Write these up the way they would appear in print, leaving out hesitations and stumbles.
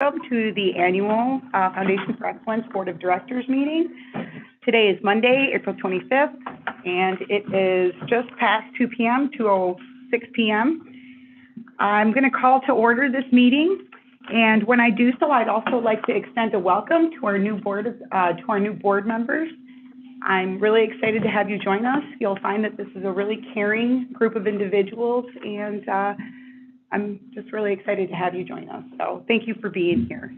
Welcome to the annual Foundation for Excellence Board of Directors meeting. Today is Monday, April 25th, and it is just past 2 p.m., 2:06 p.m. I'm going to call to order this meeting, and when I do so, I'd also like to extend a welcome to our new board members. I'm really excited to have you join us. You'll find that this is a really caring group of individuals, and I'm just really excited to have you join us. So thank you for being here.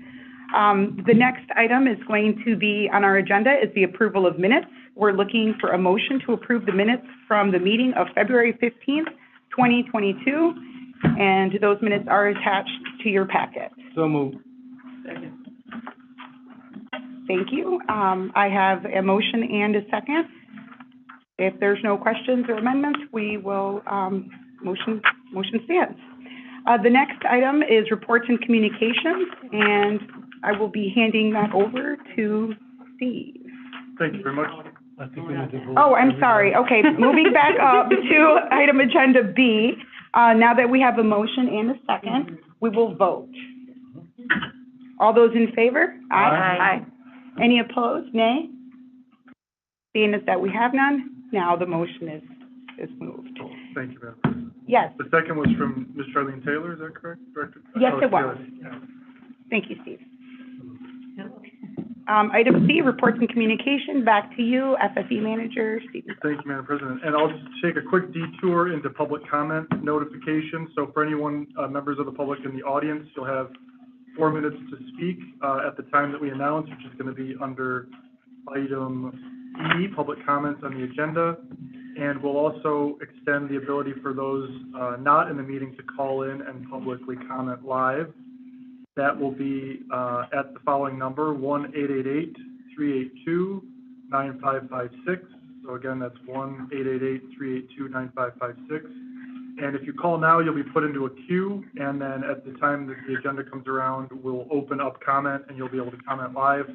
The next item is going to be on our agenda is the approval of minutes. We're looking for a motion to approve the minutes from the meeting of February 15th, 2022, and those minutes are attached to your packet. So moved. Second. Thank you. I have a motion and a second. If there's no questions or amendments, we will, motion stands. The next item is reports and communications, and I will be handing that over to Steve. Thank you very much. Oh, I'm sorry. Okay, moving back up to item agenda B. Now that we have a motion and a second, we will vote. All those in favor? Aye. Any opposed? Nay? Seeing as that we have none, now the motion is moved. Thank you, Madam. Yes. The second was from Ms. Charlene Taylor, is that correct, Director? Yes, it was. Thank you, Steve. Item C, reports and communication, back to you, FFE Manager, Steve. Thank you, Madam President. And I'll just take a quick detour into public comment notification. So for anyone, members of the public in the audience, you'll have 4 minutes to speak at the time that we announce, which is going to be under item E, public comments on the agenda. And we'll also extend the ability for those not in the meeting to call in and publicly comment live. That will be at the following number, 1-888-382-9556. So again, that's 1-888-382-9556. And if you call now, you'll be put into a queue, and then at the time that the agenda comes around, we'll open up comment, and you'll be able to comment live.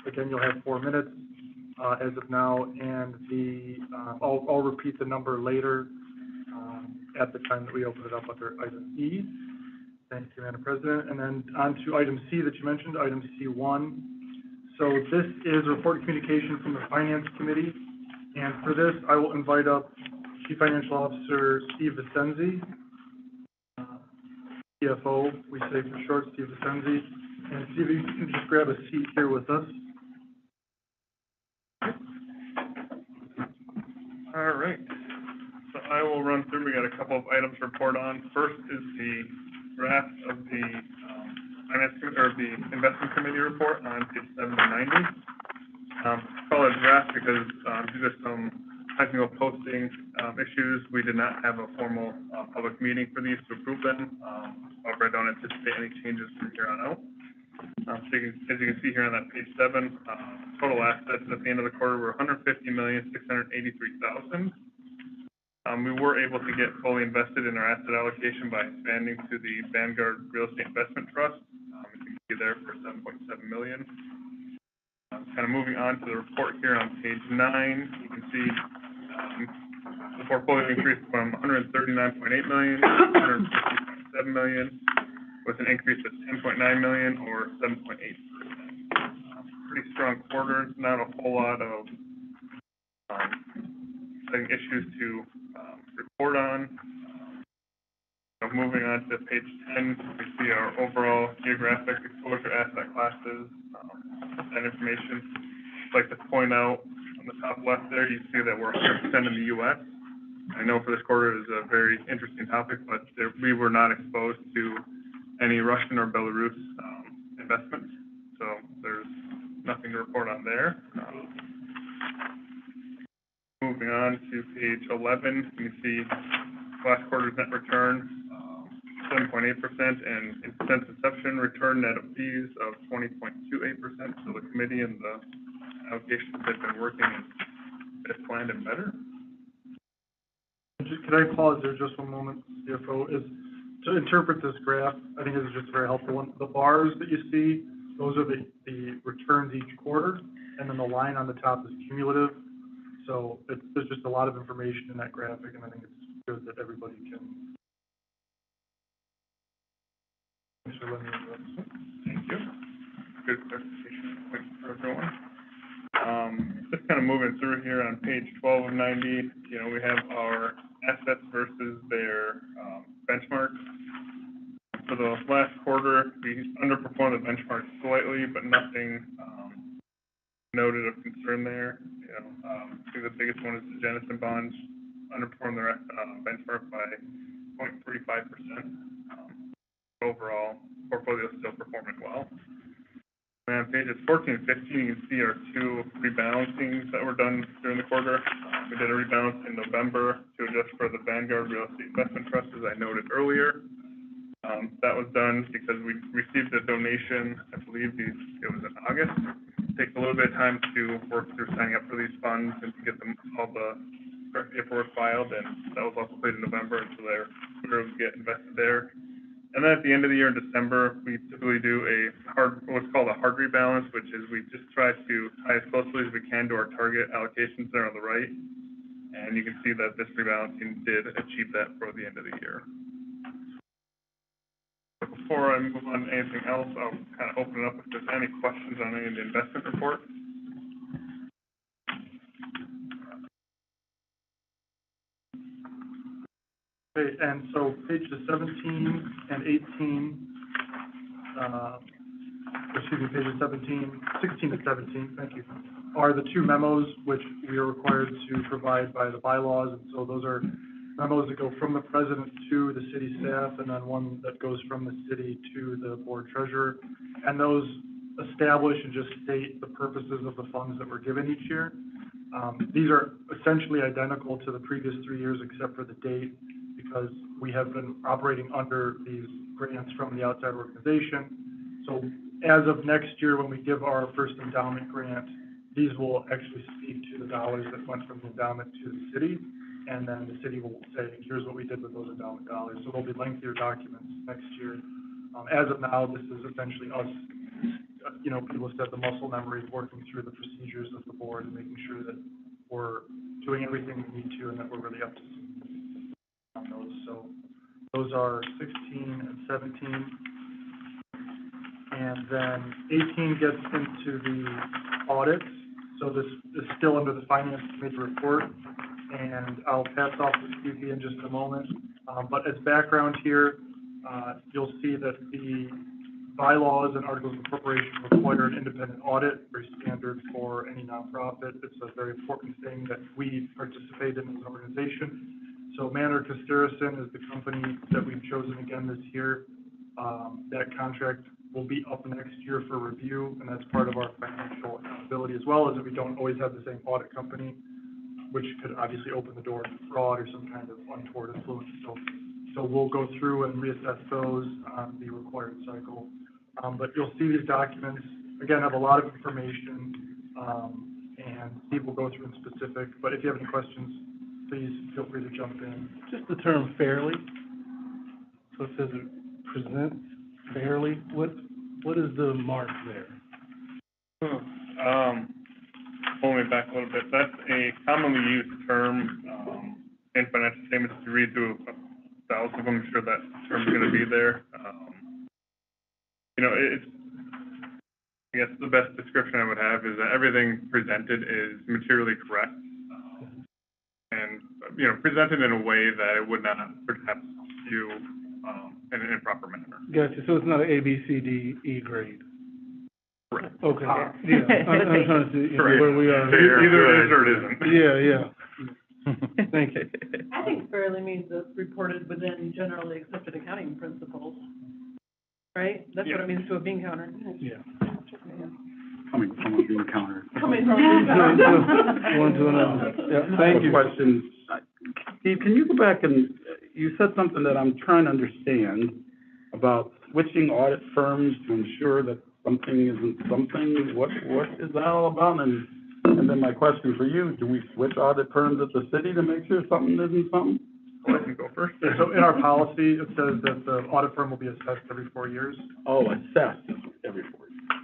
Again, you'll have 4 minutes as of now, and I'll repeat the number later at the time that we open it up under item E. Thank you, Madam President. And then on to item C that you mentioned, item C1. So this is a report communication from the Finance Committee, and for this, I will invite up Chief Financial Officer Steve Vicenzi, CFO, we say for short, Steve Vicenzi. And Steve, you can just grab a seat here with us. All right. So I will run through. We got a couple of items to report on. First is the draft of the the Investment Committee report on page 790. Call it a draft because due to some technical posting issues, we did not have a formal public meeting for these to approve them. However, I don't anticipate any changes from here on out. So as you can see here on that page 7, total assets at the end of the quarter were $150,683,000. We were able to get fully invested in our asset allocation by expanding to the Vanguard Real Estate Investment Trust. As you can see there for $7.7 million. Kind of moving on to the report here on page 9, you can see the portfolio increased from $139.8 million to $150.7 million, with an increase of $10.9 million or 7.8%. Pretty strong quarter. Not a whole lot of issues to report on. Moving on to page 10, we see our overall geographic exposure, asset classes, and information. I'd like to point out on the top left there, you see that we're 100% in the U.S. I know for this quarter is a very interesting topic, but we were not exposed to any Russian or Belarus investments, so there's nothing to report on there. Moving on to page 11, you can see last quarter's net return, 7.8%, and since inception, return net of fees of 20.28%. So the committee and the allocations have been working as planned and better. Can I pause there just one moment, CFO? Is to interpret this graph, I think this is just a very helpful one. The bars that you see, those are the returns each quarter, and then the line on the top is cumulative. So there's just a lot of information in that graphic, and I think it's good that everybody can. Thank you. everyone. Just kind of moving through here on page 12 of 90, you know, we have our assets versus their benchmarks. For the last quarter, we underperformed the benchmark slightly, but nothing noted of concern there. You know, I think the biggest one is the Jennison bonds underperformed the benchmark by 0.35%. Overall, portfolio is still performing well. And on pages 14 and 15, you can see our two rebalancings that were done during the quarter. We did a rebalance in November to adjust for the Vanguard Real Estate Investment Trust, as I noted earlier. That was done because we received a donation, I believe it was in August. It takes a little bit of time to work through signing up for these funds and to get them all the correct paperwork filed, and that was all completed in November, and so they're going to get invested there. And then at the end of the year in December, we typically do what's called a hard rebalance, which is we just try to tie as closely as we can to our target allocations there on the right. And you can see that this rebalancing did achieve that for the end of the year. Before I move on to anything else, I'll kind of open it up if there's any questions on any of the investment report. Okay, and so pages 17 and 18, pages 16 and 17, thank you, are the two memos which we are required to provide by the bylaws. And so those are memos that go from the president to the city staff, and then one that goes from the city to the board treasurer. And those establish and just state the purposes of the funds that were given each year. These are essentially identical to the previous 3 years except for the date, because we have been operating under these grants from the outside organization. So as of next year, when we give our first endowment grant, these will actually speak to the dollars that went from the endowment to the city, and then the city will say, here's what we did with those endowment dollars. So there'll be lengthier documents next year. As of now, this is essentially us, you know, people said the muscle memory, working through the procedures of the board and making sure that we're doing everything we need to and that we're really up to speed on those. So those are 16 and 17. And then 18 gets into the audits. So this is still under the Finance Committee report, and I'll pass off to Stevie in just a moment. But as background here, you'll see that the bylaws and articles of incorporation require an independent audit, very standard for any nonprofit. It's a very important thing that we participate in as an organization. So Manor Casterison is the company that we've chosen again this year. That contract will be up next year for review, and that's part of our financial accountability, as well as that we don't always have the same audit company, which could obviously open the door to fraud or some kind of untoward influence. So we'll go through and reassess those on the required cycle. But you'll see these documents, again, have a lot of information, and Steve will go through in specific. But if you have any questions, please feel free to jump in. Just the term fairly. So it says it presents fairly. What is the mark there? Pulling it back a little bit, that's a commonly used term in financial statements. If you read through 1,000 of them, I'm sure that term's going to be there. You know, it's, I guess the best description I would have is that everything presented is materially correct, and, you know, presented in a way that it would not perhaps skew in an improper manner. Gotcha. So it's not an A, B, C, D, E grade. Correct. Okay. Yeah. I'm trying to see Correct. where we are. Either it is or it isn't. Yeah. Thank you. I think fairly means it's reported within generally accepted accounting principles, right? That's what it means to a bean counter. Yeah. Coming from a bean counter. Coming from a bean counter. One to another. Yeah, thank you. Question. Steve, can you go back and, you said something that I'm trying to understand about switching audit firms to ensure that something isn't something. What is that all about? And then my question for you, do we switch audit firms at the city to make sure something isn't something? Well, I can go first. So in our policy, it says that the audit firm will be assessed every 4 years. Oh, assessed every 4 years.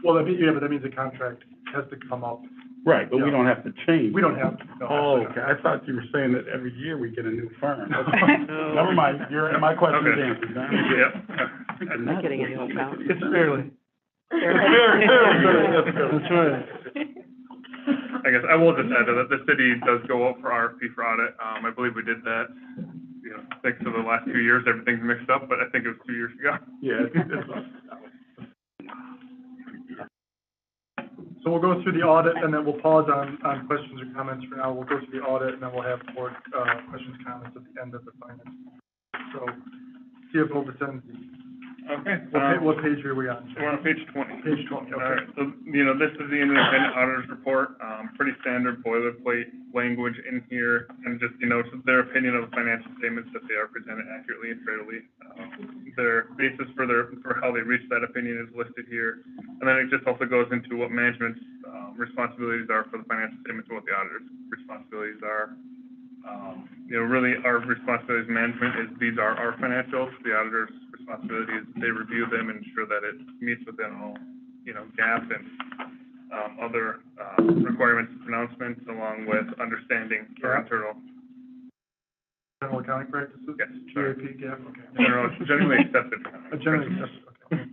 Well, that means, yeah, but that means the contract has to come up. Right, but we don't have to change. We don't have to. No, Oh, absolutely okay. not. I thought you were saying that every year we get a new firm. Okay. Never mind. My question's Okay. answered. Yep. I'm not getting any help out. It's fairly. Very, that's right. I guess I will just add that the city does go out for RFP for audit. I believe we did that, thanks to the last 2 years, everything's mixed up, but I think it was 2 years ago. Yeah, So we'll go through the audit, and then we'll pause on questions or comments for now. We'll go through the audit, and then we'll have board, questions, comments at the end of the finance. So, CFO Vicenzi, Okay. what page are we on? We're on page 20. Page 20, All okay. right, so, this is the independent auditor's report, pretty standard boilerplate language in here, and just, their opinion of the financial statements, that they are presented accurately and fairly. Their basis for how they reached that opinion is listed here, and then it just also goes into what management's, responsibilities are for the financial statements and what the auditor's responsibilities are. Really, our responsibility as management is, these are our financials, the auditor's responsibility is they review them and ensure that it meets within all, GAAP and, other, requirements and pronouncements, along with understanding our internal, General accounting practices? Yes, sorry. GAP, GAAP, okay. generally accepted. Generally accepted, okay.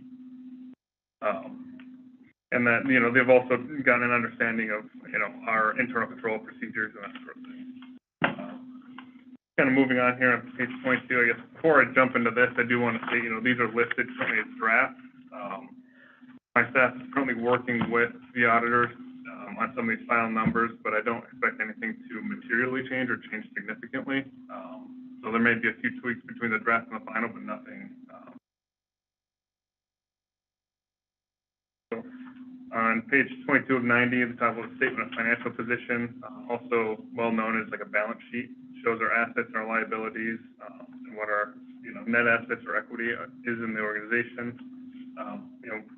And that, they've also gotten an understanding of, our internal control procedures and that sort of thing. Kind of moving on here on page 22, I guess, before I jump into this, I do want to say, these are listed currently as drafts. My staff is currently working with the auditors, on some of these final numbers, but I don't expect anything to materially change or change significantly. So there may be a few tweaks between the draft and the final, but nothing, so on page 22 of 90, at the top of the statement of financial position, also well known as like a balance sheet, shows our assets and our liabilities, and what our, net assets or equity is in the organization.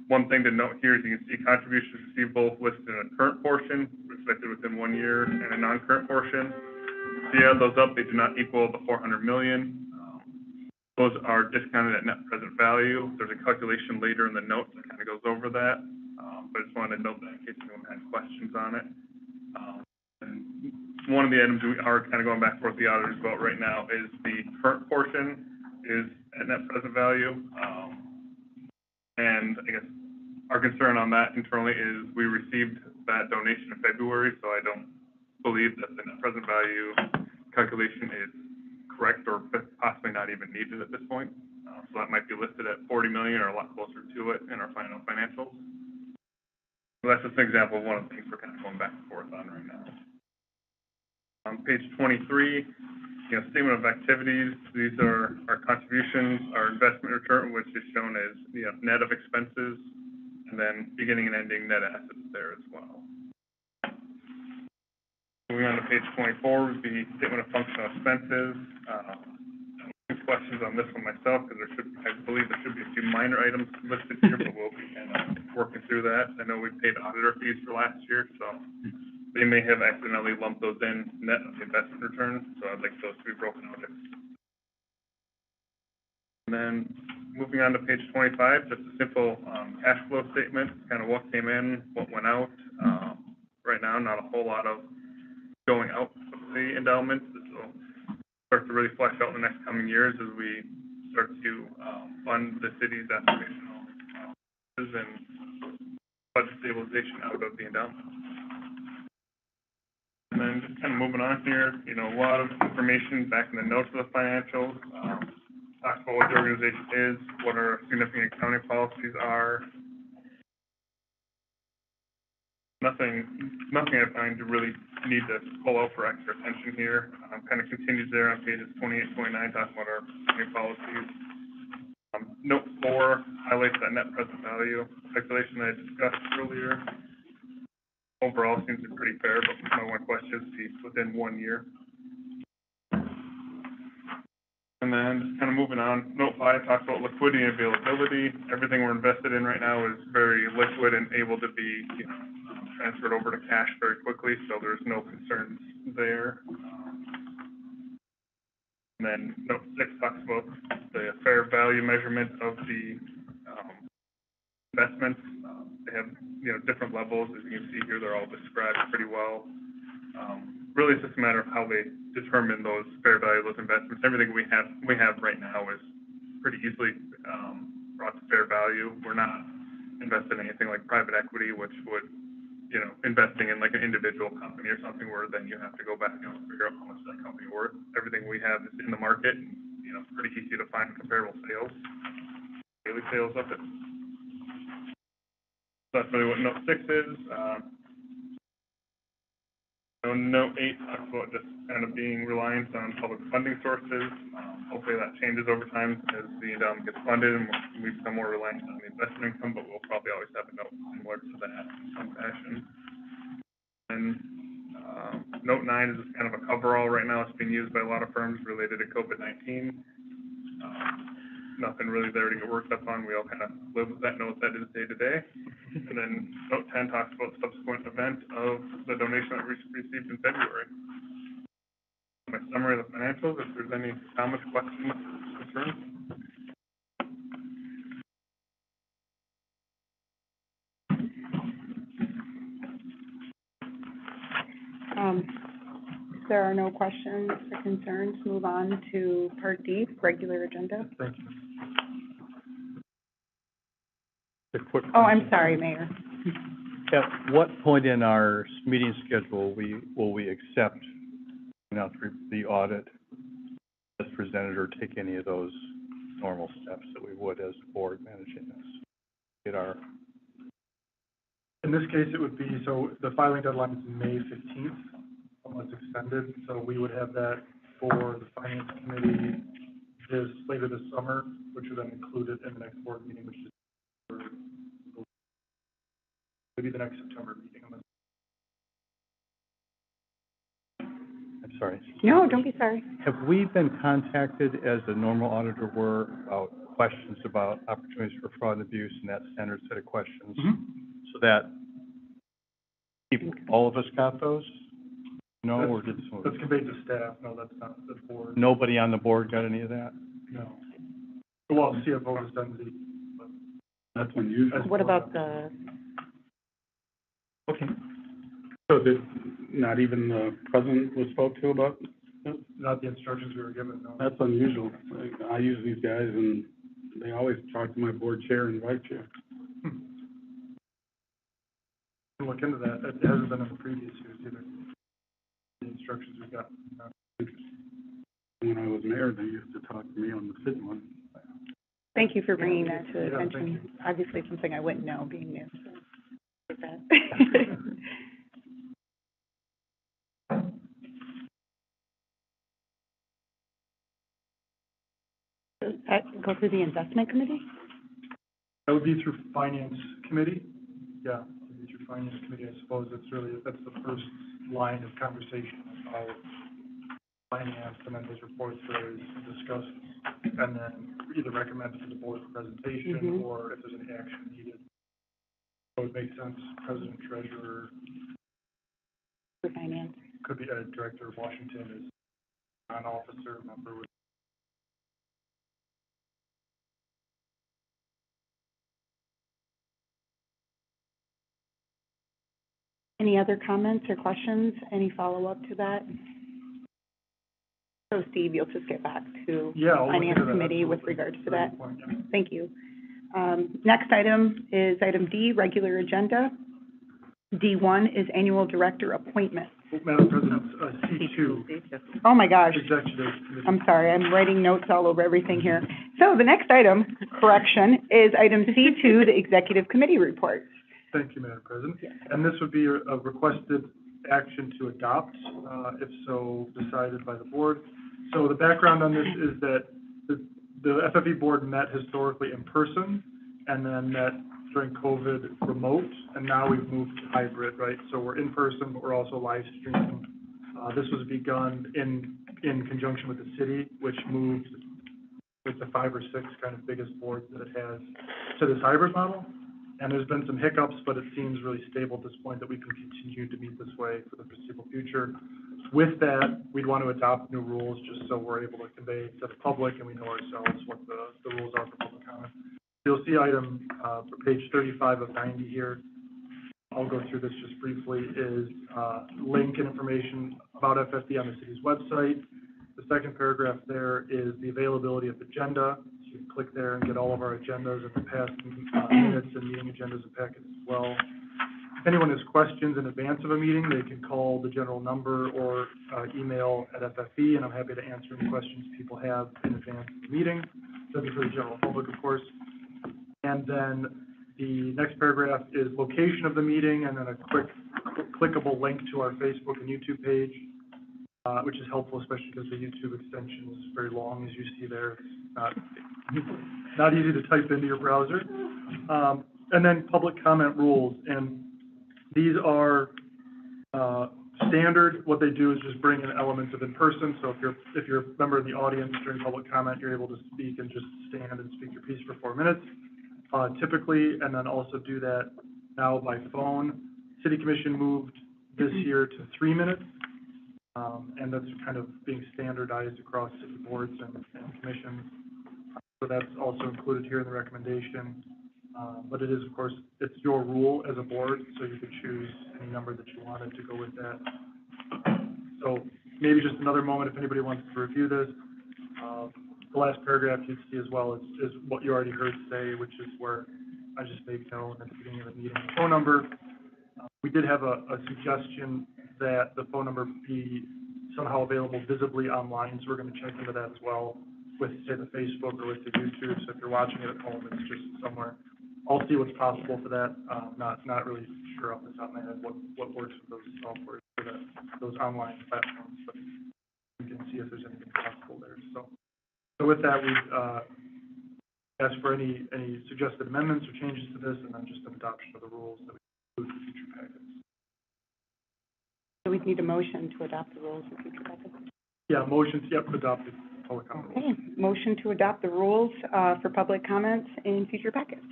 One thing to note here is you can see contributions receivable listed in a current portion, expected within 1 year, and a non-current portion. If you add those up, they do not equal the 400 million. Those are discounted at net present value. There's a calculation later in the notes that kind of goes over that, but I just wanted to note that in case anyone had questions on it. And one of the items we are kind of going back and forth with the auditors about right now is the current portion is at net present value. And I guess our concern on that internally is we received that donation in February, so I don't believe that the net present value calculation is correct or possibly not even needed at this point. So that might be listed at 40 million or a lot closer to it in our final financials. So that's just an example of one of the things we're kind of going back and forth on right now. On page 23, statement of activities, these are our contributions, our investment return, which is shown as, net of expenses, and then beginning and ending net assets there as well. Moving on to page 24 would be statement of functional expenses. Questions on this one myself, because I believe there should be a few minor items listed here, but we'll be kind of working through that. I know we paid auditor fees for last year, so they may have accidentally lumped those in net of the investment returns, so I'd like those to be broken out. And then moving on to page 25, just a simple cash flow statement, kind of what came in, what went out. Right now, not a whole lot of going out of the endowments. This will start to really flesh out in the next coming years as we start to fund the city's aspirational and budget stabilization out of the endowment. And then just kind of moving on here, a lot of information back in the notes of the financials. Talks about what the organization is, what our significant accounting policies are. Nothing I find to really need to pull out for extra attention here. Kind of continues there on pages 28, 29, talking about our accounting policies. Note 4 highlights that net present value calculation that I discussed earlier. Overall, seems pretty fair, but my one question is within 1 year. And then just kind of moving on, note 5 talks about liquidity and availability. Everything we're invested in right now is very liquid and able to be, transferred over to cash very quickly, so there's no concerns there. And then note 6 talks about the fair value measurement of the investments. They have, different levels. As you can see here, they're all described pretty well. Really, it's just a matter of how they determine those fair value of those investments. Everything we have right now is pretty easily brought to fair value. We're not invest in anything like private equity, which would, you know, investing in like an individual company or something where then you have to go back and figure out how much that company worth. Everything we have is in the market, and, you know, it's pretty easy to find comparable sales, daily sales of it. So that's really what note 6 is. So note 8 talks about just kind of being reliant on public funding sources. Hopefully that changes over time as the endowment gets funded and we become more reliant on the investment income, but we'll probably always have a note similar to that in some fashion. And note 9 is just kind of a coverall right now. It's being used by a lot of firms related to COVID-19. Nothing really there to get worked up on. We all kind of live with that note that is day to day. And then note 10 talks about subsequent event of the donation that we received in February. My summary of the financials, if there's any comments, questions, concerns. If there are no questions or concerns, move on to Part D, regular agenda. Thank you. A quick Oh, I'm question. sorry, Mayor. At what point in our meeting schedule will we accept, you know, the audit as presented or take any of those normal steps that we would as a board managing this? Get our, In this case, it would be, so the filing deadline is May 15th, unless extended, so we would have that for the finance committee later this summer, which would then include it in the next board meeting, which is maybe the next September meeting. I'm sorry. No, don't be sorry. Have we been contacted, as the normal auditor were, about questions about opportunities for fraud and abuse and that standard set of questions? So that all of us got those? No, or did some? That's conveyed to staff, no, that's not the board. Nobody on the board got any of that? No. Well, CFO has done the, That's unusual. What about the, Okay. So did, not even the president was spoke to about it? not the instructions we were given, no. That's unusual. I use these guys and they always talk to my board chair and vice chair. Look into that, it hasn't been in the previous years either. The instructions we got. When I was mayor, they used to talk to me on the city one. thank you for bringing that to Yeah, thank attention. you. Obviously, something I wouldn't know being new. So, with that. Does that go through the investment committee? That would be through finance committee, yeah, it would be through finance committee, I suppose, that's the first line of conversation about finance, and then those reports are discussed, and then either recommended to the board for presentation, or if there's any action needed. So it makes sense, president, treasurer, For finance. could be a director of Washington is non-officer member with. Any other comments or questions? Any follow-up to that? So Steve, you'll just get back to Yeah, I'll look finance into that, committee with absolutely. regards to Very that. good point, yeah. Thank you. Next item is item D, regular agenda. D1 is annual director appointment. Madam President, C2, Oh, my gosh. executive committee. I'm sorry, I'm writing notes all over everything here. So the next item, correction, is item C2, the executive committee report. Thank you, Madam President. And this would be a requested action to adopt, if so decided by the board. So the background on this is that the FFE board met historically in person and then met during COVID remote, and now we've moved to hybrid, right? So we're in person, but we're also live streaming. This was begun in conjunction with the city, which moved with the 5 or 6 kind of biggest boards that it has to this hybrid model. And there's been some hiccups, but it seems really stable at this point that we can continue to meet this way for the foreseeable future. With that, we'd want to adopt new rules just so we're able to convey to the public and we know ourselves what the rules are for public comment. You'll see item, page 35 of 90 here. I'll go through this just briefly, is link and information about FFD on the city's website. The second paragraph there is the availability of the agenda. You can click there and get all of our agendas and the past minutes and meeting agendas and packets as well. If anyone has questions in advance of a meeting, they can call the general number or email at FFE, and I'm happy to answer any questions people have in advance of the meeting. That'd be for the general public, of course. And then the next paragraph is location of the meeting, and then a quick clickable link to our Facebook and YouTube page, which is helpful, especially because the YouTube extension is very long, as you see there. It's not easy to type into your browser. And then public comment rules, and these are standard. What they do is just bring in elements of in-person. So if you're a member of the audience during public comment, you're able to speak and just stand and speak your piece for 4 minutes, typically, and then also do that now by phone. City Commission moved this year to 3 minutes, and that's kind of being standardized across city boards and commissions. So that's also included here in the recommendation. But it is, of course, it's your rule as a board, so you could choose any number that you wanted to go with that. So maybe just another moment if anybody wants to review this. The last paragraph you'd see as well is what you already heard today, which is where I just made known at the beginning of the meeting. Phone number, we did have a suggestion that the phone number be somehow available visibly online, so we're going to check into that as well with, say, the Facebook or with the YouTube. So if you're watching it at home, it's just somewhere. I'll see what's possible for that. Not really sure off the top of my head what works with those softwares for those online platforms, but we can see if there's anything possible there. So with that, we ask for any suggested amendments or changes to this, and then just an adoption of the rules that we include in future packets. So we need a motion to adopt the rules in future packets. Yeah, motions, yep, adopted public comment rules. Okay, motion to adopt the rules for public comments in future packets.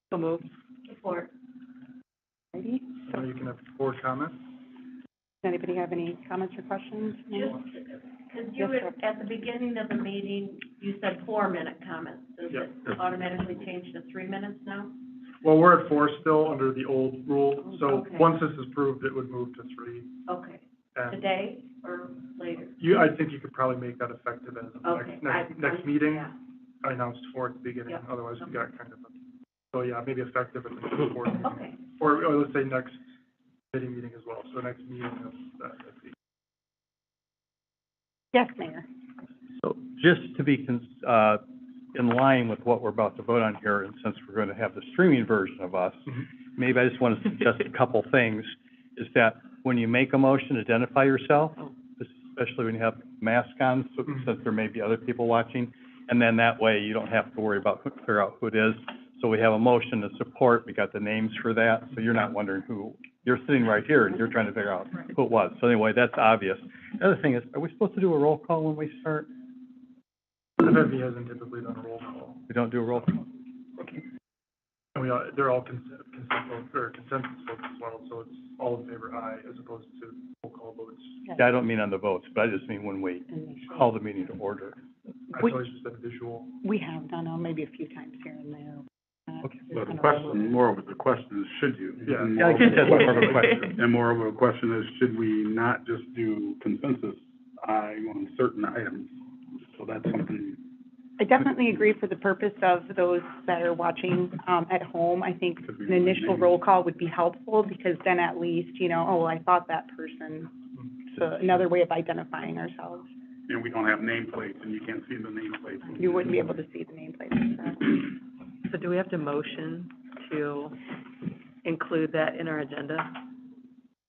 So moved. Support. Ready? So you can have board comments. Does anybody have any comments or questions? No? Because you, at the beginning of the meeting, you said 4-minute comments. Does Yep. it automatically change to 3 minutes now? Well, we're at 4 still under the old rule, so Okay. once this is approved, it would move to 3. Okay. And Today or later? I think you could probably make that effective as of Okay. next meeting. Yeah. I announced 4 at the beginning, Yep. otherwise we Okay. got kind of so yeah, maybe effective at the next board meeting. Okay. Or let's say next committee meeting as well, so next meeting of that. Yes, Mayor. So just to be in line with what we're about to vote on here, and since we're going to have the streaming version of us, maybe I just want to suggest a couple things, is that when you make a motion, identify yourself, especially when you have masks on, so, since there may be other people watching, and then that way you don't have to worry about, figure out who it is. So we have a motion to support, we got the names for that, so you're not wondering who, you're sitting right here and you're trying to figure out who it was. So anyway, that's obvious. The other thing is, are we supposed to do a roll call when we start? The FFE hasn't typically done a roll call. We don't do a roll call? And they're all consensus votes as well, so it's all in favor aye as opposed to roll call votes. Yeah, I don't mean on the votes, but I just mean when we call the meeting to order. I've always just been visual. We have done maybe a few times here and there. Okay. But the question, more of the question is, should you? Yeah. And Yeah, I guess that's more of a question. And more of a question is, should we not just do consensus aye on certain items? So that's something. I definitely agree for the purpose of those that are watching at home. I think an initial roll call would be helpful, because then at least, I thought that person. So another way of identifying ourselves. And we don't have nameplates, and you can't see the nameplates. You wouldn't be able to see the nameplate. So do we have to motion to include that in our agenda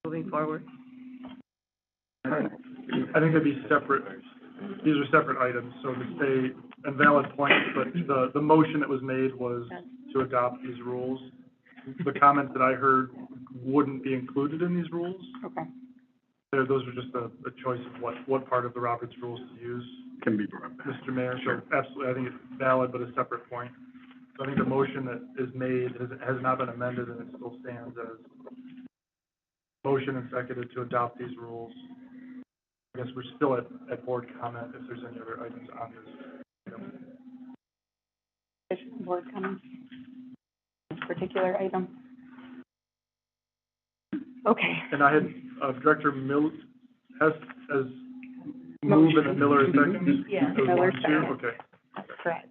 moving forward? I think they'd be separate. These are separate items, so to say, and valid point, but the motion that was made was to adopt these rules. The comments that I heard wouldn't be included in these rules. Okay. Those are just a choice of what part of the Roberts rules to use. Can be brought back. Mr. Mayor, Sure. so absolutely, I think it's valid, but a separate point. So I think the motion that is made has not been amended, and it still stands as motion and seconded to adopt these rules. I guess we're still at board comment if there's any other items on this. Board comments? This particular item? Okay. And I had, Director has moved and then Miller is second? Yeah. So it was Miller 1-2? second. Okay. That's correct.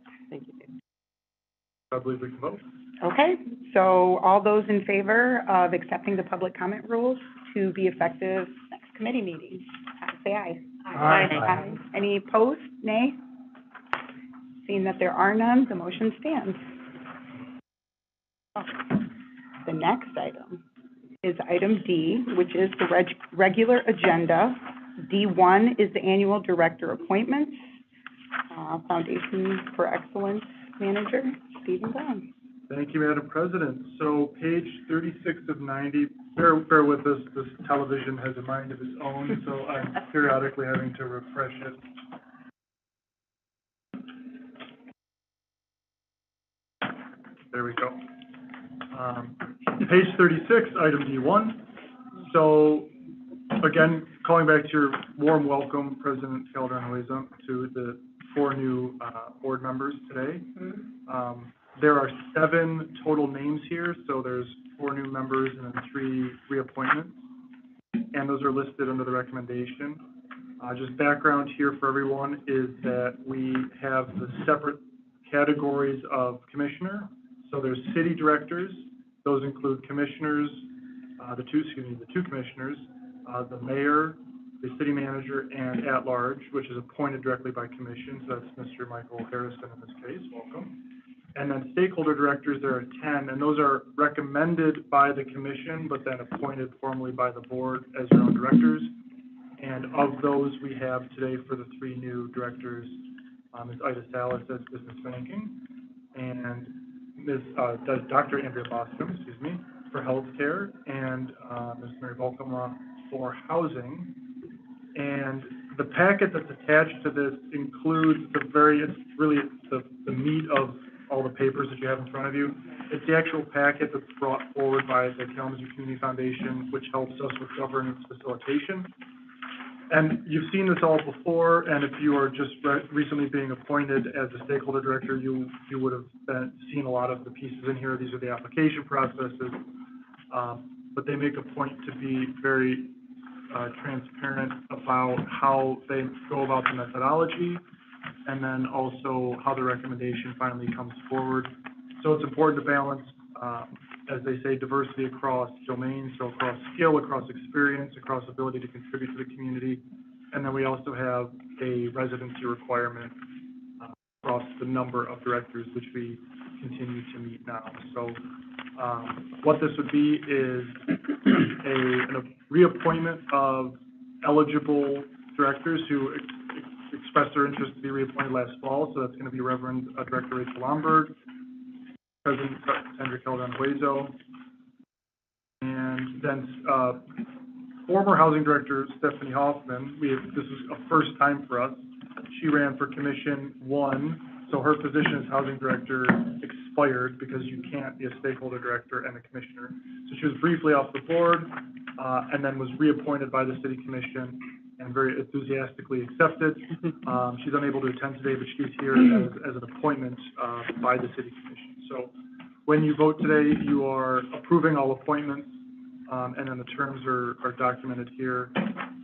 I believe we can vote. Okay, so all those in favor of accepting the public comment rules to be effective next committee meeting, say aye. Aye. Any opposed, nay? Seeing that there are none, the motion stands. The next item is item D, which is the regular agenda. D1 is the annual director appointments. Foundation for Excellence Manager, Stephen Brown. Thank you, Madam President. So page 36 of 90, bear with us, this television has a mind of its own, so I'm periodically having to refresh it. There we go. Page 36, item D1. So, again, calling back to your warm welcome, President Calderon-Hueza, to the 4 new board members today. There are 7 total names here, so there's 4 new members and then 3 reappointments, and those are listed under the recommendation. Just background here for everyone is that we have the separate categories of commissioner. So there's city directors, those include commissioners, the two commissioners, the mayor, the city manager, and at-large, which is appointed directly by commission, so that's Mr. Michael Harrison in this case, welcome. And then stakeholder directors, there are 10, and those are recommended by the commission, but then appointed formally by the board as your own directors. And of those, we have today for the 3 new directors, Ms. Ida Salas as business banking, and Dr. Andrea Boscom, for healthcare, and Ms. Mary Volkema for housing. And the packet that's attached to this includes it's really the meat of all the papers that you have in front of you. It's the actual packet that's brought forward by the Kalamazoo Community Foundation, which helps us with governance facilitation. And you've seen this all before, and if you are just recently being appointed as a stakeholder director, you would have seen a lot of the pieces in here. These are the application processes, but they make a point to be very transparent about how they go about the methodology, and then also how the recommendation finally comes forward. So it's important to balance, as they say, diversity across domains, so across skill, across experience, across ability to contribute to the community. And then we also have a residency requirement across the number of directors, which we continue to meet now. So what this would be is a reappointment of eligible directors who expressed their interest to be reappointed last fall. So that's going to be Reverend Director Rachel Lomberg, President Sandra Calderon-Huezo, and then former Housing Director Stephanie Hoffman. This is a first time for us. She ran for Commission 1, so her position as Housing Director expired because you can't be a stakeholder director and a commissioner. So she was briefly off the board, and then was reappointed by the City Commission and very enthusiastically accepted. She's unable to attend today, but she's here as an appointment by the City Commission. So when you vote today, you are approving all appointments, and then the terms are documented here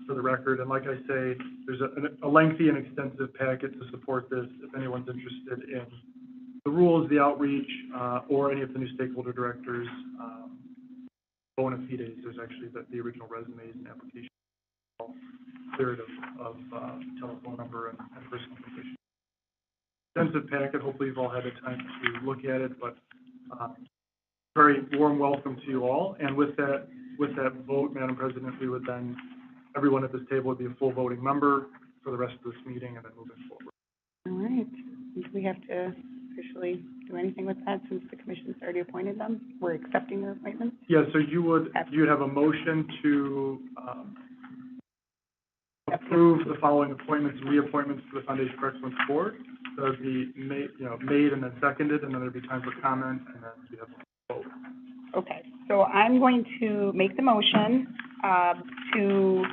for the record. And like I say, there's a lengthy and extensive packet to support this if anyone's interested in the rules, the outreach, or any of the new stakeholder directors' bona fides. There's actually the original resumes and applications, cleared of telephone number and personal information. Extensive packet. Hopefully you've all had a time to look at it, but very warm welcome to you all. And with that vote, Madam President, we would then, everyone at this table would be a full voting member for the rest of this meeting and then moving forward. All right. Do we have to officially do anything with that since the commission's already appointed them? We're accepting their appointments? Yeah, so you'd have a motion to approve the following appointments and reappointments to the Foundation for Excellence Board. So it'd be made and then seconded, and then there'd be time for comment, and then we have a vote. Okay, so I'm going to make the motion to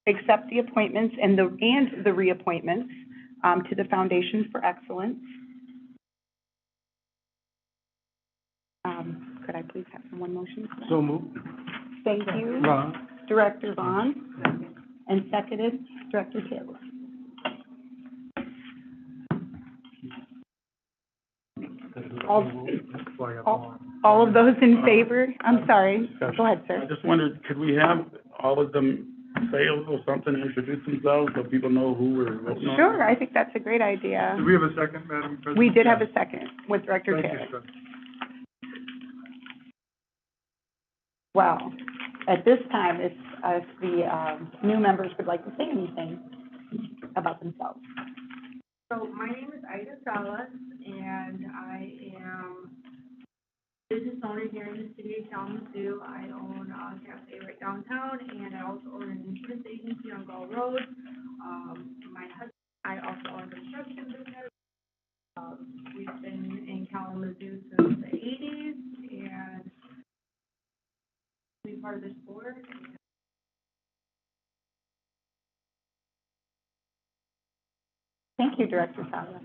accept the appointments and the reappointments to the Foundation for Excellence. Could I please have one motion? So moved. Thank you. Director Vaughn. And seconded, Director Taylor. All, That's why I got all, one. all of those in favor? I'm sorry. Go ahead, I sir. just wondered, could we have all of them say a little something, introduce themselves, so people know who we're voting on? Sure, I think that's a great idea. Do we have a second, Madam President? We did have a second with Director Thank Terry. you, sir. Well, at this time, if the, new members would like to say anything about themselves. So my name is Ida Salas, and I am a business owner here in the city of Kalamazoo. I own a cafe right downtown, and I also own an insurance agency on Gull Road. My husband, I also own a construction business. We've been in Kalamazoo since the eighties, and we're part of this board. Thank you, Director Salas.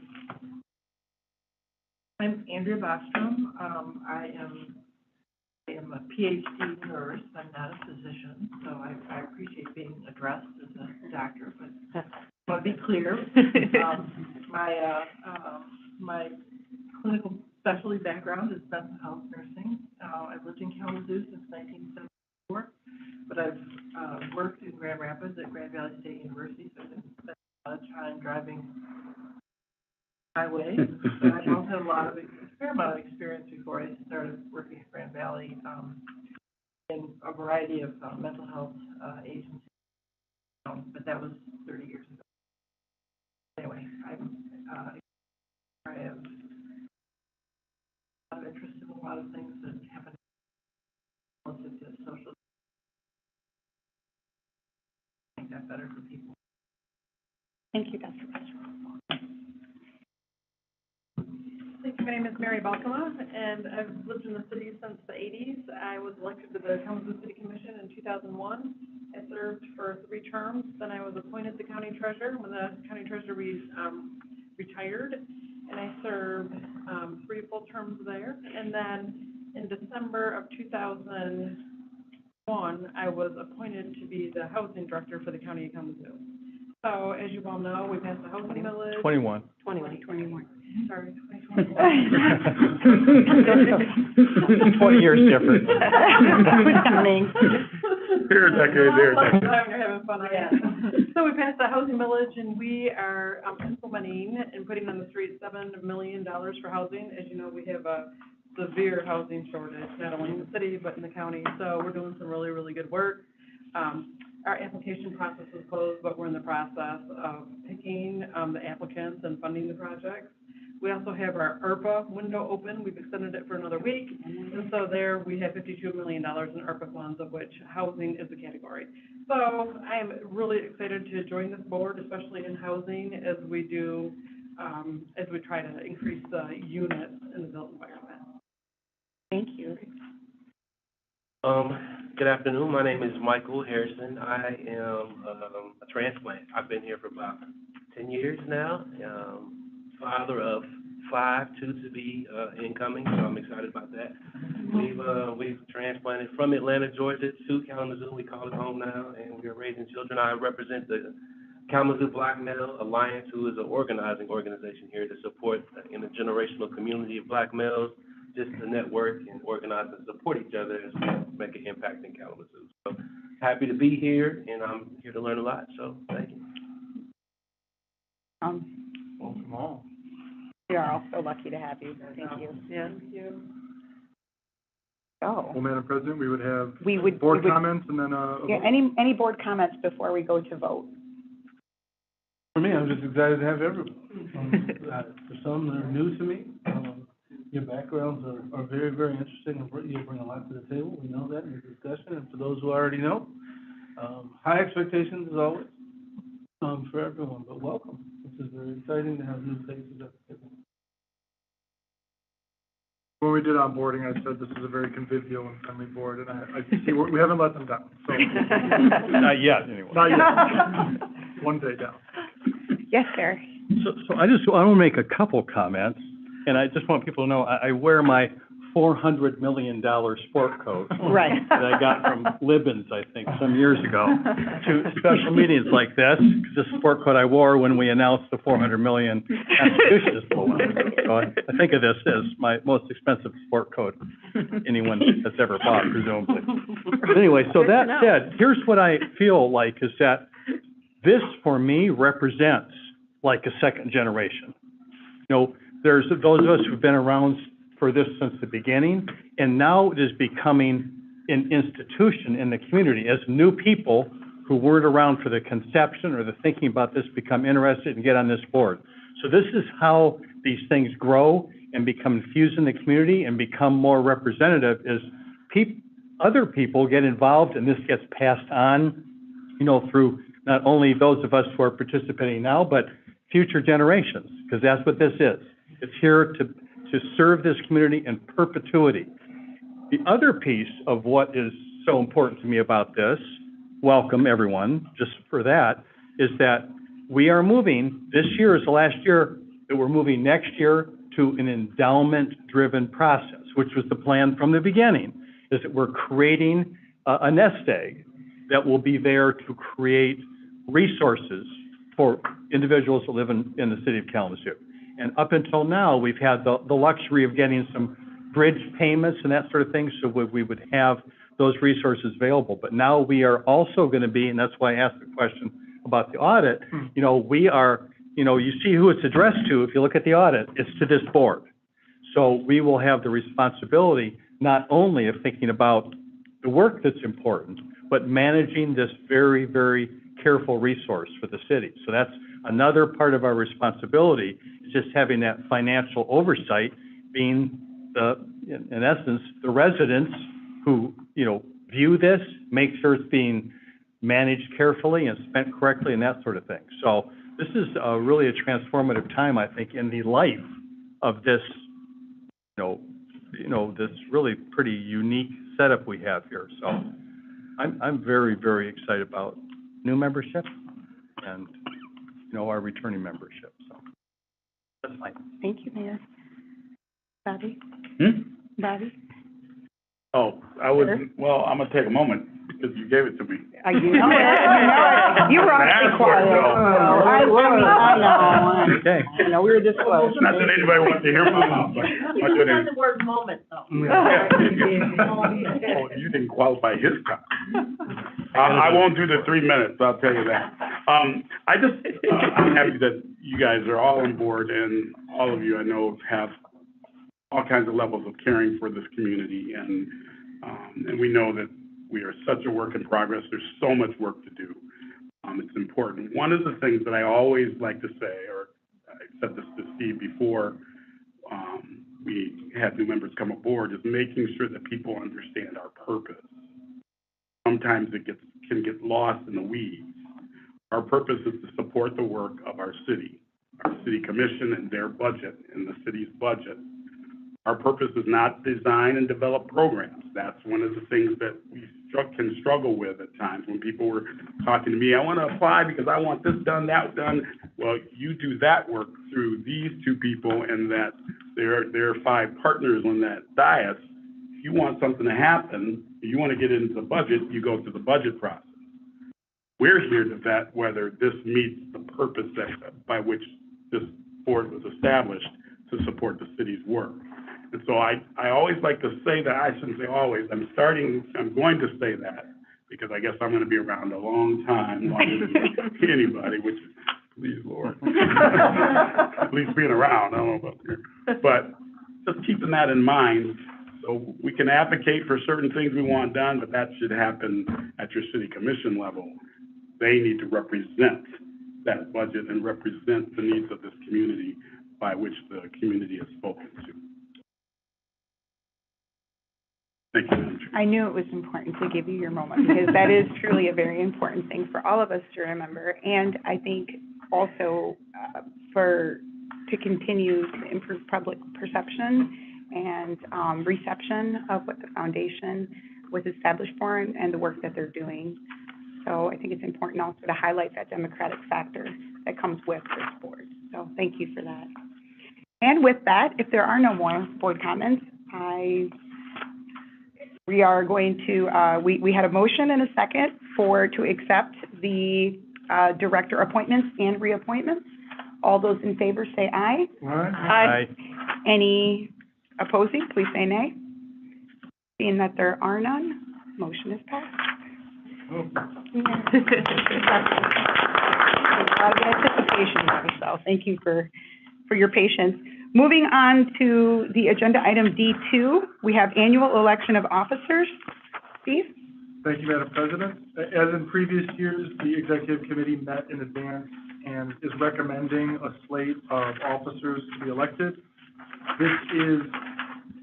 I'm Andrea Bostrom. I am a PhD nurse. I'm not a physician, so I appreciate being addressed as a doctor, but I want to be clear. My clinical specialty background is mental health nursing. I've lived in Kalamazoo since 1974, but I've worked in Grand Rapids at Grand Valley State University, so I've spent a lot of time driving highway. So I've also had a fair amount of experience before I started working at Grand Valley in a variety of mental health agencies, but that was 30 years ago. Anyway, I have a lot of interest in a lot of things that happen relative to social. I think that's better for people. Thank you, Dr. Bostrom. Thank you. My name is Mary Balkema, and I've lived in the city since the 80s. I was elected to the Kalamazoo City Commission in 2001. I served for 3 terms. Then I was appointed the county treasurer when the county treasurer retired, and I served 3 full terms there. And then in December of 2001, I was appointed to be the housing director for the county of Kalamazoo. So as you all know, we passed the housing millage. 21. 21. Sorry, 20 years different. Who's counting? Here a decade, there a decade. You're having fun, yeah. So we passed the housing millage, and we are implementing and putting on the street $7 million for housing. As you know, we have a severe housing shortage, not only in the city, but in the county. So we're doing some really, really good work. Our application process is closed, but we're in the process of picking the applicants and funding the projects. We also have our ARPA window open. We've extended it for another week. And so there we have $52 million in ARPA funds, of which housing is a category. So I am really excited to join this board, especially in housing, as we do, as we try to increase the units in the built environment. Thank you. Good afternoon. My name is Michael Harrison. I am a transplant. I've been here for about 10 years now. Father of 5, 2 to be incoming, so I'm excited about that. We've transplanted from Atlanta, Georgia to Kalamazoo. We call it home now, and we are raising children. I represent the Kalamazoo Black Male Alliance, who is an organizing organization here to support the intergenerational community of black males, just to network and organize and support each other as we make an impact in Kalamazoo. So happy to be here, and I'm here to learn a lot, so thank you. Welcome all. We are all so lucky to have you. Thank you. Yeah. Thank you. Oh, Well, Madam President, we would have board we would- comments and then, yeah, any board comments before we go to vote? For me, I'm just excited to have everyone. For some that are new to me, your backgrounds are very, very interesting, and you bring a lot to the table. We know that in the discussion, and for those who already know, high expectations as always, for everyone, but welcome. This is very exciting to have new faces at the table. when we did onboarding, I said this is a very convivial and friendly board, and I see, we haven't let them down, so. Not yet, anyway. Not yet. One day down. Yes, sir. So I want to make a couple comments, and I just want people to know, I wear my $400 million sport coat Right. that I got from Libby's, I think, some years ago, to special meetings like this, because this sport coat I wore when we announced the $400 million Constitution is full. So I think of this as my most expensive sport coat anyone has ever bought, presumably. But anyway, so that said, here's what I feel like is that this, for me, represents like a second generation. You know, there's those of us who've been around for this since the beginning, and now it is becoming an institution in the community as new people who weren't around for the conception or the thinking about this become interested and get on this board. So this is how these things grow and become infused in the community and become more representative, is other people get involved and this gets passed on, you know, through not only those of us who are participating now, but future generations, because that's what this is. It's here to serve this community in perpetuity. The other piece of what is so important to me about this, welcome everyone, just for that, is that we are moving, this year is the last year that we're moving next year to an endowment-driven process, which was the plan from the beginning, is that we're creating a nest egg that will be there to create resources for individuals that live in the city of Kalamazoo. And up until now, we've had the luxury of getting some bridge payments and that sort of thing, so we would have those resources available. But now we are also going to be, and that's why I asked the question about the audit, you know, we are, you know, you see who it's addressed to. If you look at the audit, it's to this board. So we will have the responsibility not only of thinking about the work that's important, but managing this very, very careful resource for the city. So that's another part of our responsibility, is just having that financial oversight, being in essence, the residents who, you know, view this, make sure it's being managed carefully and spent correctly and that sort of thing. So this is really a transformative time, I think, in the life of this, this really pretty unique setup we have here. So I'm very, very excited about new membership and, you know, our returning membership. So that's fine. Thank you, Mayor. Bobby? Bobby? Oh, well, I'm gonna take a moment because you gave it to me. You know it. You were awfully quiet. I know. Okay. You know, we were just close. Not that anybody wants to hear my mouth, but I'm doing it. the word moment, though. Oh, you didn't qualify his time. I won't do the 3 minutes, I'll tell you that. I'm happy that you guys are all on board, and all of you I know have all kinds of levels of caring for this community, and we know that we are such a work in progress. There's so much work to do. It's important. One of the things that I always like to say, or I said this to Steve before we had new members come aboard, is making sure that people understand our purpose. Sometimes it can get lost in the weeds. Our purpose is to support the work of our city commission and their budget and the city's budget. Our purpose is not design and develop programs. That's one of the things that we can struggle with at times when people were talking to me. I want to apply because I want this done, that done. Well, you do that work through these two people, and that there are 5 partners on that dais. If you want something to happen, if you want to get into the budget, you go through the budget process. We're here to vet whether this meets the purpose by which this board was established to support the city's work. And so I always like to say that. I shouldn't say always. I'm going to say that because I guess I'm going to be around a long time, longer than anybody, which, please, Lord. At least being around, I don't know about here. But just keeping that in mind, so we can advocate for certain things we want done, but that should happen at your city commission level. They need to represent that budget and represent the needs of this community by which the community has spoken to. Thank you, Madam Chair. I knew it was important to give you your moment, because that is truly a very important thing for all of us to remember. And I think also to continue to improve public perception and reception of what the foundation was established for and the work that they're doing. So I think it's important also to highlight that democratic factor that comes with this board. So thank you for that. And with that, if there are no more board comments, I We are going to, we had a motion and a second to accept the, director appointments and reappointments. All those in favor say aye. Aye. Any opposing, please say nay. Seeing that there are none, motion is passed. A lot of anticipation there, so thank you for your patience. Moving on to the agenda item D2, we have annual election of officers. Steve? Thank you, Madam President. As in previous years, the executive committee met in advance and is recommending a slate of officers to be elected. This is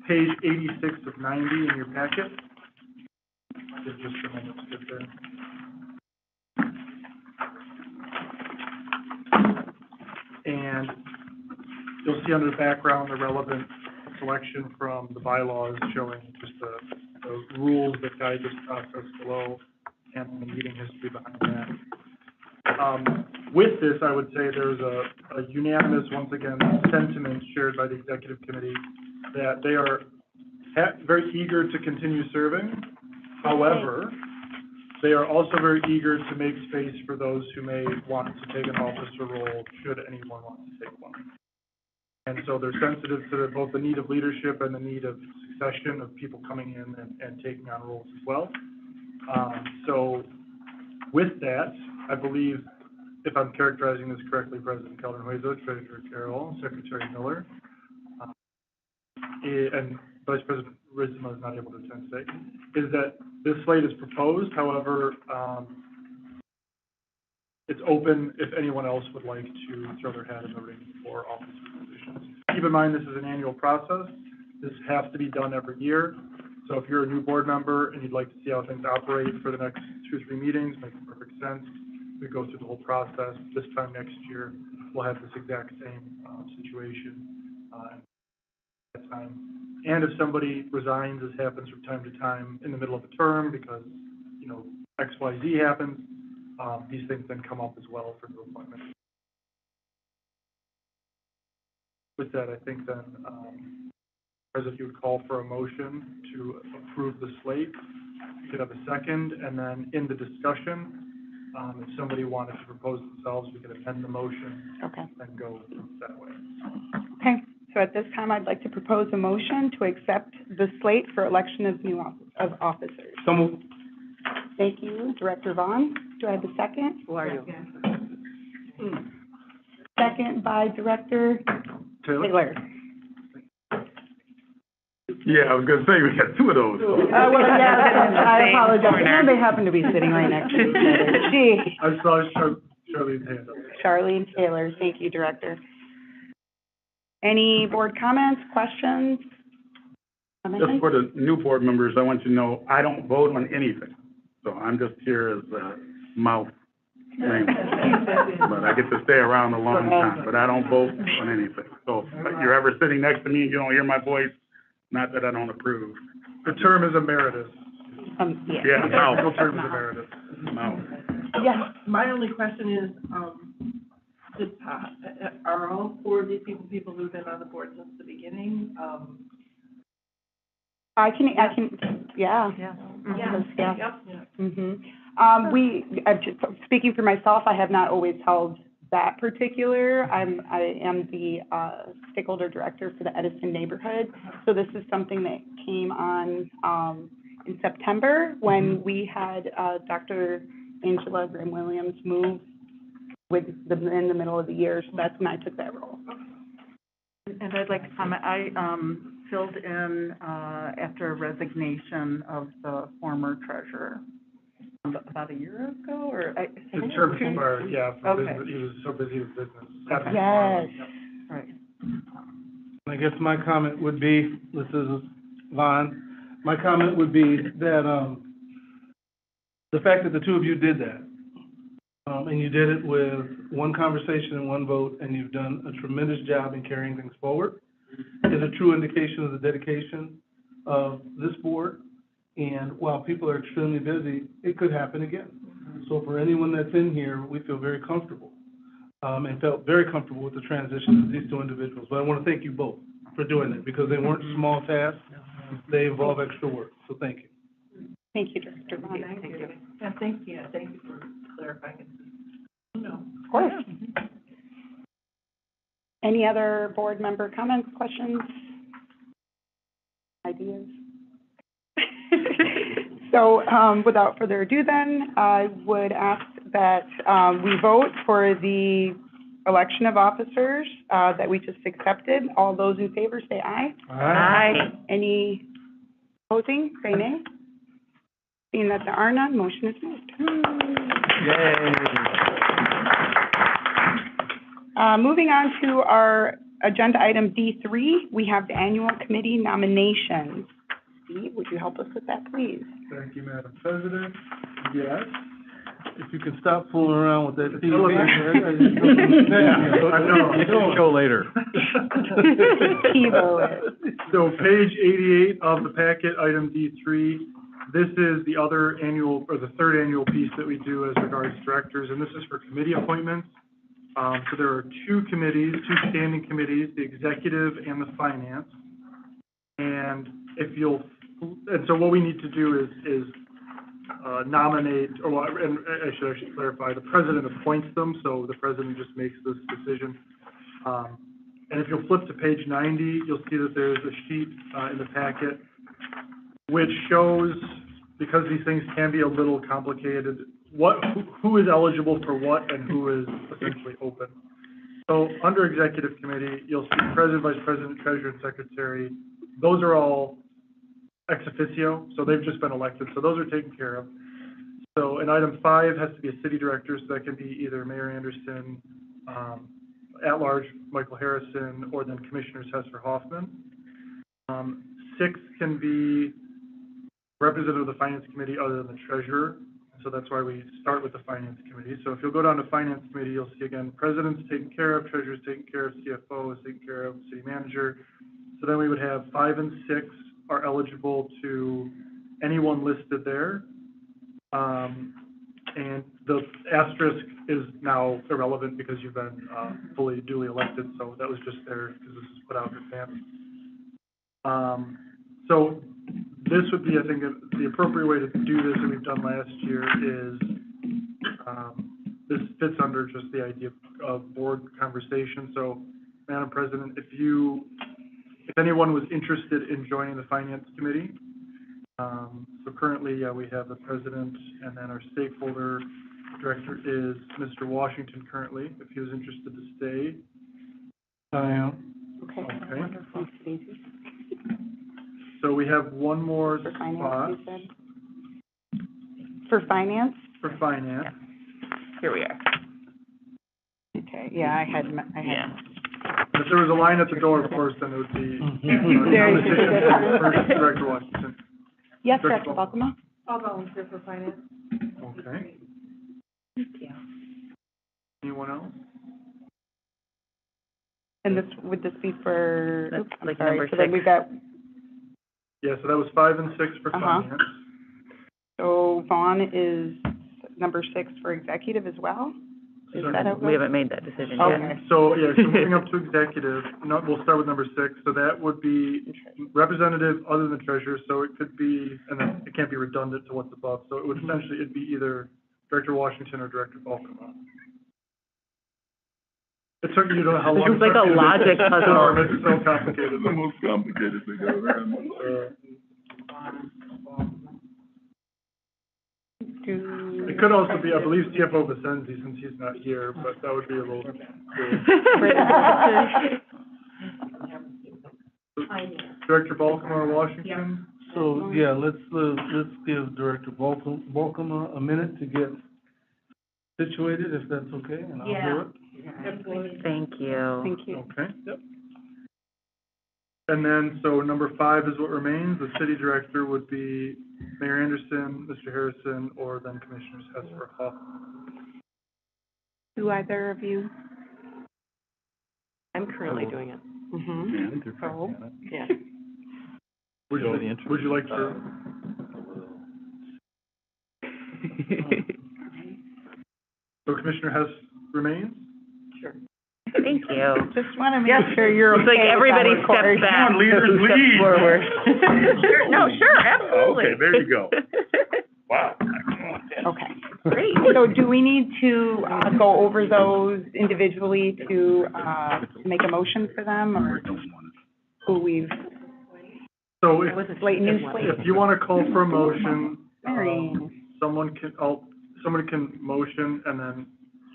page 86 of 90 in your packet. Give just a moment to get there. And you'll see under the background the relevant selection from the bylaws showing just the rules that guide this process below and the meeting history behind that. With this, I would say there's a unanimous, once again, sentiment shared by the executive committee that they are very eager to continue serving. However, they are also very eager to make space for those who may want to take an officer role, should anyone want to take one. And so they're sensitive to both the need of leadership and the need of succession of people coming in and taking on roles as well. So with that, I believe, if I'm characterizing this correctly, President Calderon-Huezo, Treasurer Carroll, Secretary Miller, and Vice President Rizma is not able to attend today, is that this slate is proposed. However, it's open if anyone else would like to throw their hat in the ring for officer positions. Keep in mind, this is an annual process. This has to be done every year. So if you're a new board member and you'd like to see how things operate for the next 2 or 3 meetings, makes perfect sense. We go through the whole process. This time next year, we'll have this exact same situation at that time. And if somebody resigns, as happens from time to time in the middle of a term because, you know, X, Y, Z happens, these things then come up as well for new appointments. With that, I think then, President, you would call for a motion to approve the slate. You could have a second, and then in the discussion, if somebody wanted to propose themselves, we could amend the motion. Okay. And go that way. Okay, so at this time, I'd like to propose a motion to accept the slate for election of new officers. So moved. Thank you, Director Vaughn. Do I have a second? Who are you? Second by Director Taylor. Yeah, I was gonna say, we got 2 of those. Well, yeah, I apologize, and they happen to be sitting right next to each other. Gee. I saw Charlene's hand up. Charlene Taylor, thank you, Director. Any board comments, questions? Just for the new board members, I want you to know, I don't vote on anything. So I'm just here as a mouth thing. But I get to stay around a long time, but I don't vote on anything. So if you're ever sitting next to me and you don't hear my voice, not that I don't approve. The term is emeritus. Yeah. Yeah, The mouth. technical term is emeritus. Mouth. Yes. My only question is, are all 4 of these people who've been on the board since the beginning? I can, yeah. Yeah. Yeah. Speaking for myself, I have not always held that particular. I am the stakeholder director for the Edison neighborhood. So this is something that came on in September when we had Dr. Angela Graham-Williams move in the middle of the year. So that's when I took that role. And I'd like to comment, I filled in after a resignation of the former treasurer about a year ago, or I His term expired, yeah, from Okay. business, he was so busy with business. Yes. Right. I guess my comment would be, this is Vaughn, my comment would be that, the fact that the 2 of you did that, and you did it with one conversation and one vote, and you've done a tremendous job in carrying things forward, is a true indication of the dedication of this board. And while people are extremely busy, it could happen again. So for anyone that's in here, we feel very comfortable, and felt very comfortable with the transition of these 2 individuals. But I want to thank you both for doing it, because they weren't small tasks. They involve extra work, so thank you. Thank you, Director Vaughn. Thank you. And thank you for clarifying it. No. Of course. Any other board member comments, questions, ideas? So, without further ado then, I would ask that, we vote for the election of officers, that we just accepted. All those in favor say aye. Aye. Any opposing, say nay. Seeing that there are none, motion is moved. Moving on to our agenda item D3, we have the annual committee nominations. Steve, would you help us with that, please? Thank you, Madam President. Yes. If you could stop fooling around with that TV. Show later. TiVo. So page 88 of the packet, item D3, this is the other annual, or the third annual piece that we do as regards directors, and this is for committee appointments. So there are two committees, two standing committees, the executive and the finance. And so what we need to do is nominate, and I should actually clarify, the president appoints them, so the president just makes this decision. And if you'll flip to page 90, you'll see that there's a sheet in the packet which shows, because these things can be a little complicated, who is eligible for what and who is essentially open. So under executive committee, you'll see president, vice president, treasurer, and secretary. Those are all ex officio, so they've just been elected, so those are taken care of. So, and item 5 has to be a city director, so that can be either Mayor Anderson, at-large Michael Harrison, or then Commissioners Hesser Hoffman. 6 can be representative of the finance committee other than the treasurer, so that's why we start with the finance committee. So if you'll go down to finance committee, you'll see again, president's taken care of, treasurer's taken care of, CFO is taken care of, city manager. So then we would have 5 and 6 are eligible to anyone listed there. And the asterisk is now irrelevant because you've been fully duly elected, so that was just there because this is put out in advance. So this would be, I think, the appropriate way to do this, and we've done last year, is this fits under just the idea of board conversation. So, Madam President, if anyone was interested in joining the finance committee, so currently we have the president, and then our stakeholder director is Mr. Washington currently, if he was interested to stay. I am. Okay. Okay. Wonderful. Thank you. So we have one more For spot finance, you said? For finance? for finance. Here we are. Okay, yeah, I had. If there was a line at the door, of course, then it would be Very competition good. for Director Washington. Yes, Director Baltimore? I'll volunteer for finance. Okay. Anyone else? And would this be for, That's oops, I'm like sorry, number so then 6. we've got, Yeah, so that was 5 and 6 for Uh-huh. finance. so Vaughn is number 6 for executive as well? Is that how it We goes? haven't made that decision Okay. So, yeah, so moving up to executive, we'll start with number 6, so that would be representative other than treasurer, so it could be, and then it can't be redundant to what's above, so it would essentially, it'd be either Director Washington or Director Balcoma. It took you to know how long. It's like a logic puzzle. It's so complicated. The most complicated thing I've ever had. It could also be, I believe, CFO Vicenzi, since he's not here, but that would be a little. Director Balcoma or Washington? So, yeah, let's give Director Balcoma a minute to get situated, if that's okay, and I'll do it. Thank you. Thank you. Okay. Yep. And then, so number 5 is what remains. The city director would be Mayor Anderson, Mr. Harrison, or then Commissioners Hesper Hoffman. Do either of you? I'm currently doing it. Mm-hmm. So, Yeah. Would you like to? So Commissioner Hess remains? Sure. Thank you. Just want to make sure you're okay It's like with everybody that, Cory. steps back. Come on, leaders and steps lead. forward. Sure, no, sure, absolutely. Okay, there you go. Wow. Okay. Great. So do we need to, go over those individually to make a motion for them, or who we've, So if, Slate, new slate? if you want to call for a motion, Very, somebody can motion, and then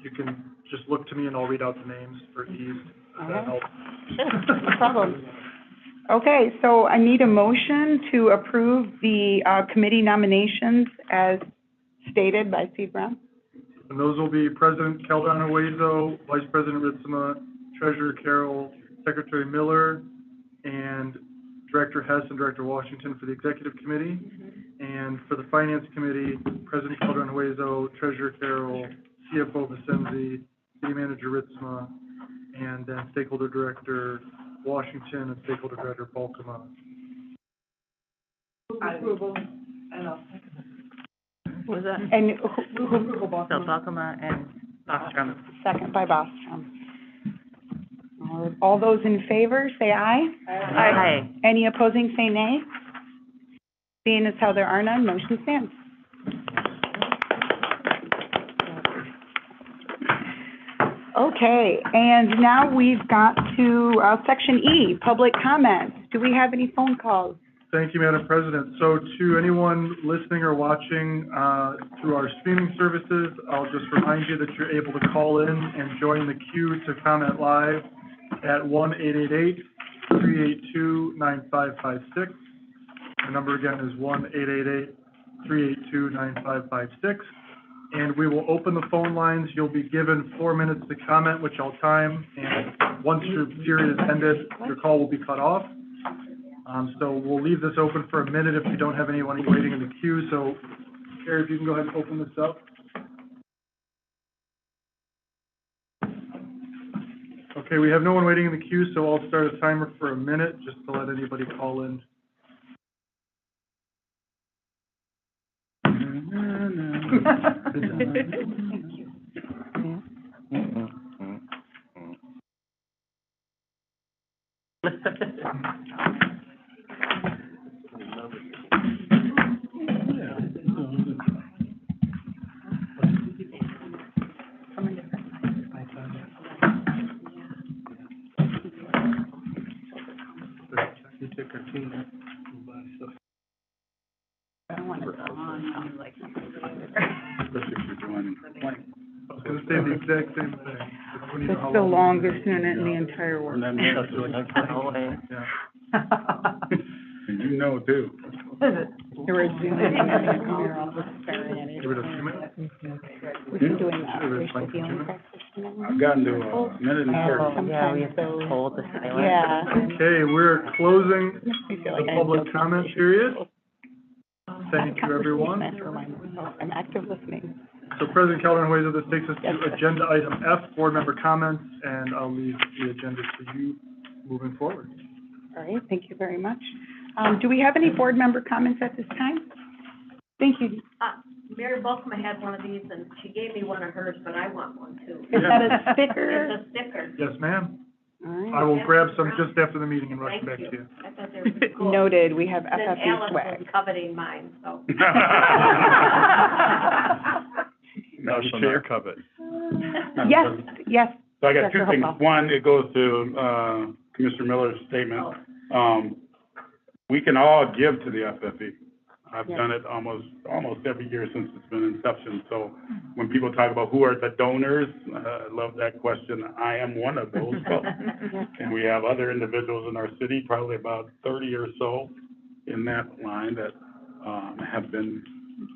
you can just look to me and I'll read out the names for ease. If that Okay. helps. sure, no problem. Okay, so I need a motion to approve the, committee nominations as stated by Steve Brown. And those will be President Caldana Hueso, Vice President Ritzema, Treasurer Carroll, Secretary Miller, and Director Hess and Director Washington for the Executive Committee. And for the Finance Committee, President Caldana Hueso, Treasurer Carroll, CFO Vicenzi, City Manager Ritzema, and then Stakeholder Director Washington and Stakeholder Director Balkema. Approval, and I'll What was that? And approval, So Balkema and Bostrom. second by Bostrom. All those in favor, say aye. Aye. Any opposing, say nay. Seeing as how there are none, motion stands. Okay, and now we've got to, section E, public comments. Do we have any phone calls? Thank you, Madam President. So to anyone listening or watching through our streaming services, I'll just remind you that you're able to call in and join the queue to comment live at 1-888-382-9556. The number again is 1-888-382-9556. And we will open the phone lines. You'll be given 4 minutes to comment, which I'll time. And once your period is ended, your call will be cut off. So we'll leave this open for a minute if we don't have anyone waiting in the queue. So, Carrie, if you can go ahead and open this up. Okay, we have no one waiting in the queue, so I'll start a timer for a minute just to let anybody call in. I don't want to go on, like. Especially if you're joining. I was gonna say the exact same thing. Just when you know how It's the long- longest minute in the entire world. And that Always. Yeah. and you know too. They were zooming in and then coming around with staring at Give it a few minutes. We've been doing that racial healing practice. I've gotten to a minute and 30. Oh, yeah, we have to Sometimes hold the silence. Yeah. Okay, we're closing Makes me feel the like I'm public guilty. comment period. Thank you, everyone. I have to remind myself, I'm active listening. So President Calderon Hueso, this takes us to agenda item F, board member comments, and I'll leave the agenda to you moving forward. All right, thank you very much. Do we have any board member comments at this time? Thank you. Mary Balkman had one of these, and she gave me one of hers, but I want one too. Is that a sticker? It's a sticker. Yes, ma'am. All right. I will grab some just after the meeting and rush Thank back to you. you. I thought they were pretty cool. Noted, we have Then FFE Alice swag. was coveting mine, so. Motion to covet. Yes, yes. So I got two Director things. Hopewell. One, it goes to, Commissioner Miller's statement. We can all give to the FFE. I've Yeah. done it almost every year since it's been inception. So when people talk about who are the donors, I love that question. I am one of those folks. And we have other individuals in our city, probably about 30 or so in that line that, have been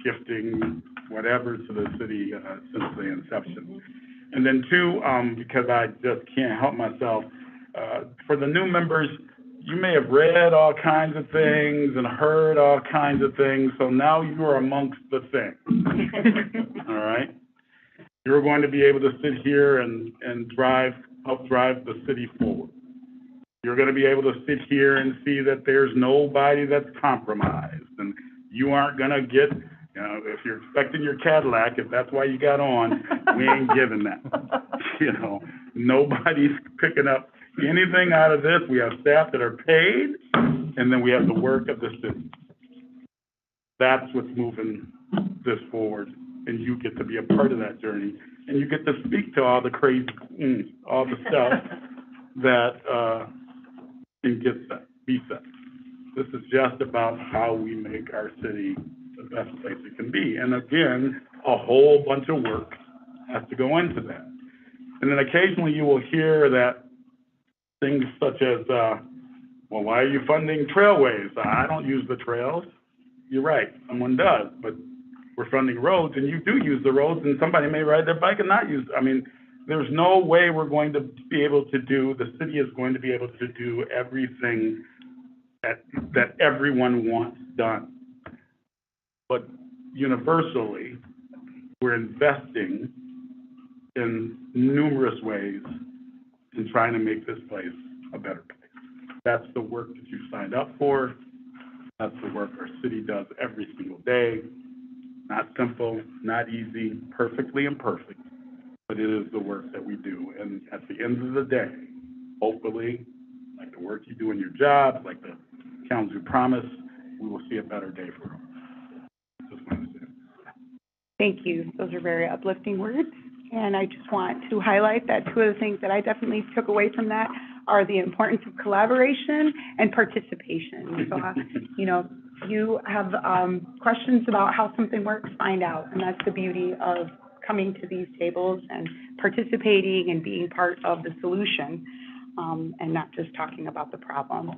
gifting whatever to the city, since the inception. And then two, because I just can't help myself, for the new members, you may have read all kinds of things and heard all kinds of things, so now you are amongst the things. All right? You're going to be able to sit here and help drive the city forward. You're going to be able to sit here and see that there's nobody that's compromised, and you aren't going to get, if you're expecting your Cadillac, if that's why you got on, we ain't giving that. Nobody's picking up anything out of this. We have staff that are paid, and then we have the work of the city. That's what's moving this forward, and you get to be a part of that journey, and you get to speak to all the crazy, all the stuff that, can get set, be set. This is just about how we make our city the best place it can be. And again, a whole bunch of work has to go into that. And then occasionally you will hear that things such as, well, why are you funding trailways? I don't use the trails. You're right, someone does, but we're funding roads, and you do use the roads, and somebody may ride their bike and not use, I mean, there's no way we're going to be able to do, the city is going to be able to do everything that everyone wants done. But universally, we're investing in numerous ways in trying to make this place a better place. That's the work that you signed up for. That's the work our city does every single day. Not simple, not easy, perfectly imperfect, but it is the work that we do. And at the end of the day, hopefully, like the work you do in your job, like the towns you promise, we will see a better day for all. Just wanted to say. Thank you. Those are very uplifting words. And I just want to highlight that two of the things that I definitely took away from that are the importance of collaboration and participation. So, you know, you have questions about how something works, find out. And that's the beauty of coming to these tables and participating and being part of the solution, and not just talking about the problem.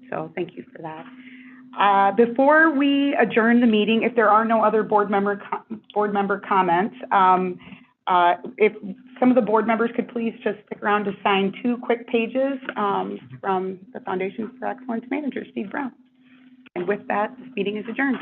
So thank you for that. Before we adjourn the meeting, if there are no other board member comments, if some of the board members could please just stick around to sign 2 quick pages from the Foundation for Excellence Manager, Steve Brown. And with that, this meeting is adjourned.